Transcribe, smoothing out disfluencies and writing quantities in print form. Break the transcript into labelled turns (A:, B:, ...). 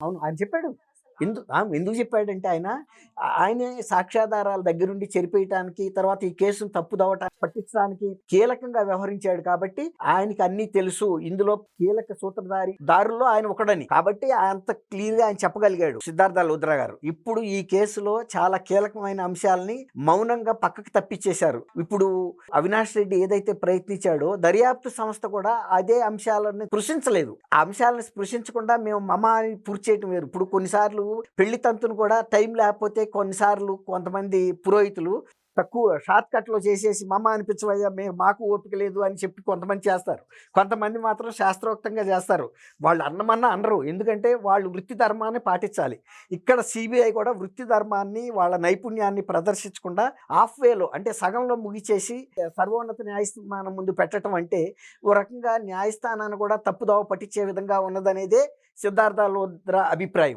A: అవును. ఆయన చెప్పాడు. ఎందుకు చెప్పాడంటే ఆయనే సాక్ష్యాధారాల దగ్గరుండి చెరిపేయటానికి, తర్వాత ఈ కేసును పట్టించడానికి కీలకంగా వ్యవహరించాడు కాబట్టి, ఆయనకి అన్నీ తెలుసు. ఇందులో కీలక దారుల్లో ఆయన ఒకడని. కాబట్టి అంత క్లియర్‌గా ఆయన చెప్పగలిగాడు సిద్ధార్థ లూథ్రా గారు. ఇప్పుడు ఈ కేసులో చాలా కీలకమైన అంశాల్ని మౌనంగా పక్కకు తప్పిచ్చేశారు. ఇప్పుడు అవినాష్ రెడ్డి ఏదైతే ప్రయత్నించాడో, దర్యాప్తు సంస్థ కూడా అదే అంశాలను స్పృశించలేదు. ఆ అంశాలను స్పృశించకుండా మేము మమ అని పూర్తి చేయటం వేరు. ఇప్పుడు కొన్నిసార్లు పెళ్లి తంతును కూడా టైం లేకపోతే కొన్నిసార్లు కొంతమంది పురోహితులు తక్కువ షార్ట్ కట్‌లో చేసేసి మమ్మ అనిపించవయ్యా మాకు ఓపిక లేదు అని చెప్పి కొంతమంది చేస్తారు. కొంతమంది మాత్రం శాస్త్రోక్తంగా చేస్తారు. వాళ్ళు అన్నమన్నా అనరు. ఎందుకంటే వాళ్ళు వృత్తి ధర్మాన్ని పాటించాలి. ఇక్కడ సీబీఐ కూడా వృత్తి ధర్మాన్ని, వాళ్ళ నైపుణ్యాన్ని ప్రదర్శించకుండా హాఫ్ వేలో అంటే సగంలో ముగిచేసి సర్వోన్నత న్యాయస్థానం ముందు పెట్టడం అంటే ఓ రకంగా న్యాయస్థానాన్ని కూడా తప్పుదోవ పట్టించే విధంగా ఉన్నదనేదే సిద్ధార్థ లూథ్రా అభిప్రాయం.